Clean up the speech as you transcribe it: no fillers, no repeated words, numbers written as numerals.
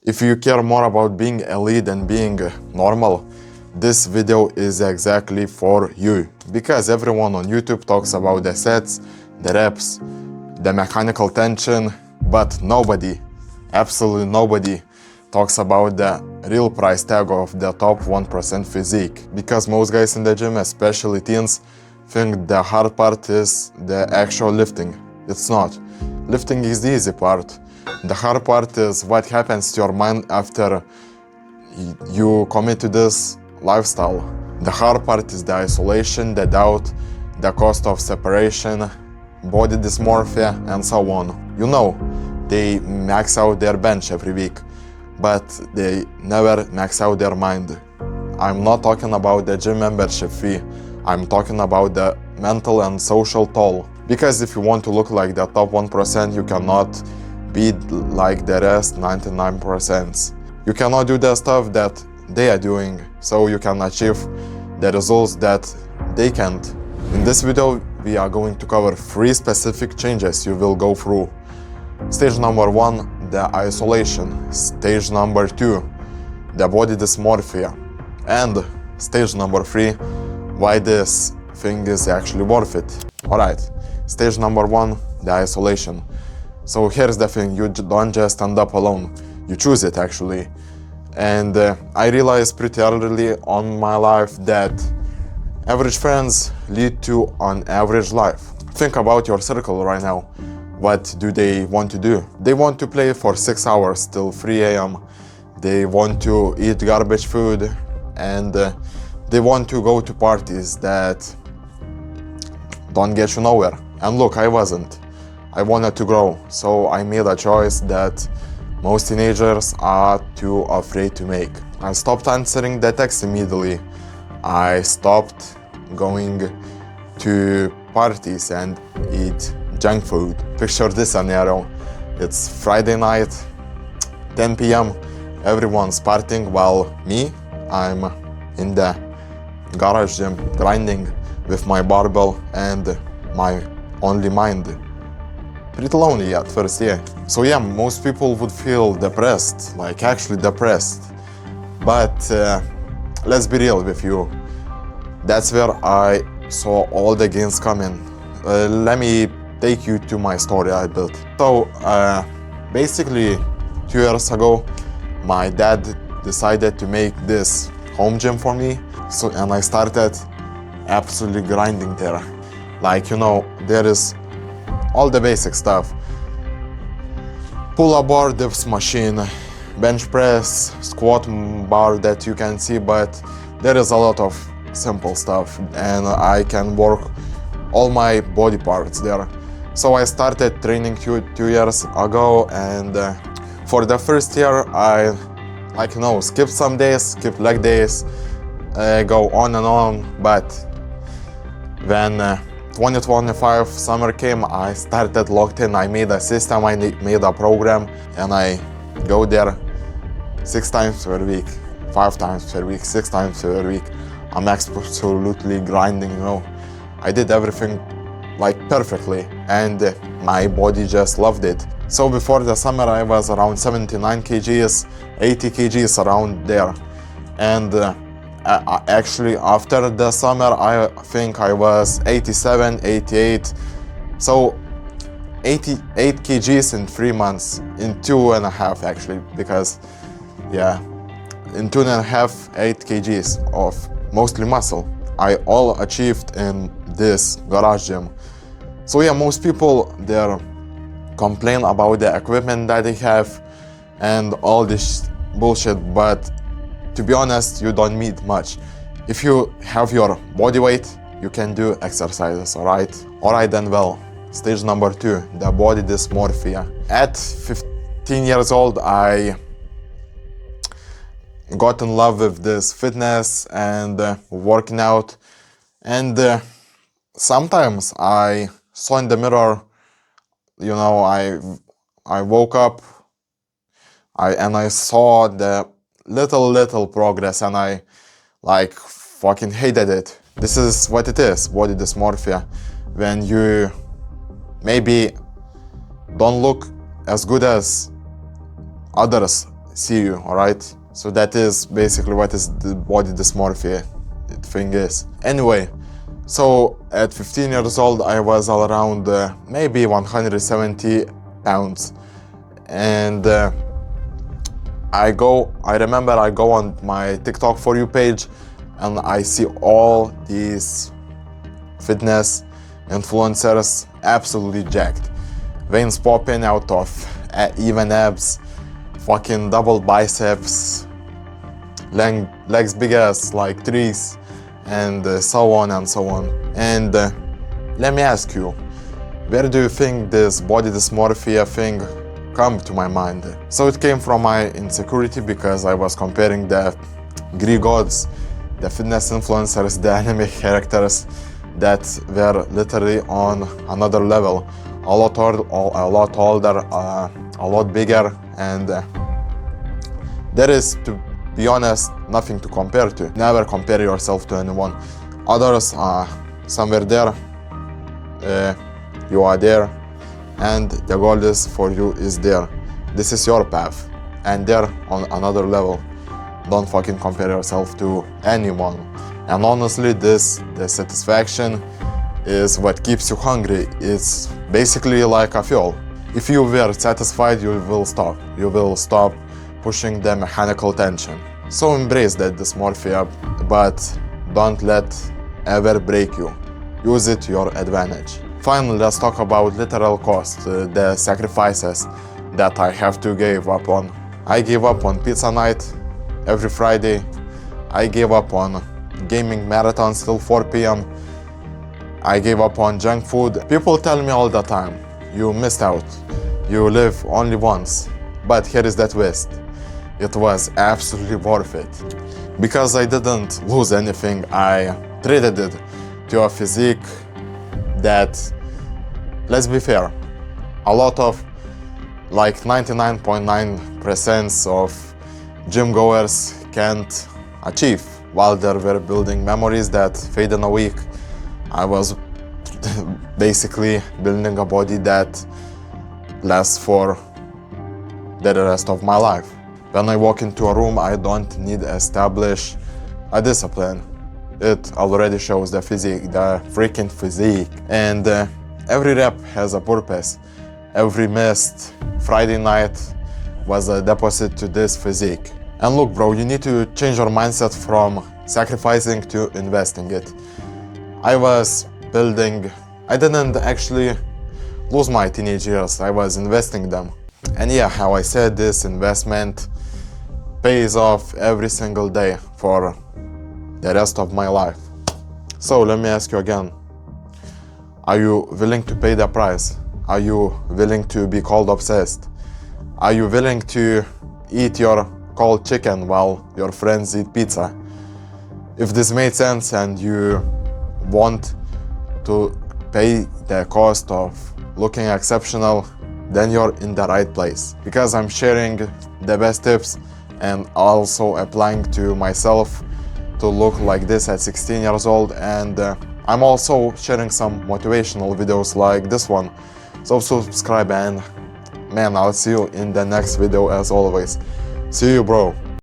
If you care more about being elite than being normal, this video is exactly for you. Because everyone on YouTube talks about the sets, the reps, the mechanical tension, but nobody, absolutely nobody, talks about the real price tag of the top 1% physique. Because most guys in the gym, especially teens, think the hard part is the actual lifting. It's not. Lifting is the easy part. The hard part is what happens to your mind after you commit to this lifestyle. The hard part is the isolation, the doubt, the cost of separation, body dysmorphia, and so on. You know, they max out their bench every week, but they never max out their mind. I'm not talking about the gym membership fee. I'm talking about the mental and social toll. Because if you want to look like the top 1%, you cannot be like the rest 99%. You cannot do the stuff that they are doing, so you can achieve the results that they can't. In this video, we are going to cover 3 specific changes you will go through. Stage number 1, the isolation. Stage number 2, the body dysmorphia. And stage number 3, why this thing is actually worth it. Alright, stage number 1, the isolation. So here's the thing, you don't just end up alone, you choose it actually. And I realized pretty early on my life that average friends lead to an average life. Think about your circle right now. What do they want to do? They want to play for 6 hours till 3 a.m. They want to eat garbage food, and they want to go to parties that don't get you nowhere. And look, I wasn't. I wanted to grow, so I made a choice that most teenagers are too afraid to make. I stopped answering the text immediately. I stopped going to parties and eat junk food. Picture this scenario. It's Friday night, 10 p.m. Everyone's partying while me, I'm in the garage gym grinding with my barbell and my only mind. Pretty lonely at first, yeah. So yeah, most people would feel depressed, like actually depressed. But let's be real with you. That's where I saw all the gains coming. Let me take you to my story a bit. So basically 2 years ago, my dad decided to make this home gym for me. And I started absolutely grinding there. Like, you know, there is all the basic stuff. Pull-up bar, dips machine, bench press, squat bar that you can see, but there is a lot of simple stuff and I can work all my body parts there. So I started training 2 years ago, and for the first year I skip some days, skip leg days, go on and on, but when 2025 summer came, I started locked in. I made a system, I made a program, and I go there 6 times per week, 5 times per week, 6 times per week. I'm absolutely grinding, you know. I did everything like perfectly, and my body just loved it. So before the summer I was around 79 kgs, 80 kgs around there. And actually after the summer I think I was 87, 88. So 88 kgs in 3 months, in 2.5 actually, because yeah, in 2.5, 8 kgs of mostly muscle. I all achieved in this garage gym. So yeah, most people there complain about the equipment that they have and all this bullshit, but to be honest, you don't need much. If you have your body weight, you can do exercises, alright? Alright then, well, stage number 2, the body dysmorphia. At 15 years old, I got in love with this fitness and working out, and sometimes I saw in the mirror, you know, I woke up and I saw the little progress, and I like fucking hated it. This is what it is, body dysmorphia, when you maybe don't look as good as others see you, alright? So that is basically what is the body dysmorphia thing is. Anyway, so at 15 years old I was all around maybe 170 pounds, and I remember I go on my TikTok For You page and I see all these fitness influencers absolutely jacked. Veins popping out of even abs, fucking double biceps, legs big as like trees, and so on and so on. And let me ask you, where do you think this body dysmorphia thing come to my mind? So it came from my insecurity because I was comparing the Greek gods, the fitness influencers, the anime characters that were literally on another level, a lot older, a lot bigger, and there is, to be honest, nothing to compare to. Never compare yourself to anyone. Others are somewhere there, you are there, and the goal is for you is there. This is your path, and they're on another level. Don't fucking compare yourself to anyone. And honestly, the satisfaction is what keeps you hungry. It's basically like a fuel. If you were satisfied, you will stop. You will stop pushing the mechanical tension. So embrace that dysmorphia, but don't let ever break you. Use it to your advantage. Finally, let's talk about literal cost, the sacrifices that I have to give up on. I gave up on pizza night every Friday. I gave up on gaming marathons till 4 p.m. I gave up on junk food. People tell me all the time, you missed out. You live only once. But here is the twist. It was absolutely worth it. Because I didn't lose anything, I traded it to a physique that, let's be fair, a lot of, like 99.9% of gym goers can't achieve. While they were building memories that fade in a week, I was basically building a body that lasts for the rest of my life. When I walk into a room, I don't need to establish a discipline. It already shows the physique, the freaking physique. And every rep has a purpose. Every missed Friday night was a deposit to this physique. And look, bro, you need to change your mindset from sacrificing to investing it. I was building, I didn't actually lose my teenage years, I was investing them. And yeah, how I said, this investment pays off every single day for the rest of my life. So let me ask you again, are you willing to pay the price? Are you willing to be cold obsessed? Are you willing to eat your cold chicken while your friends eat pizza? If this made sense and you want to pay the cost of looking exceptional, then you're in the right place. Because I'm sharing the best tips and also applying to myself to look like this at 16 years old, and I'm also sharing some motivational videos like this one. So subscribe, and man, I'll see you in the next video as always. See you, bro.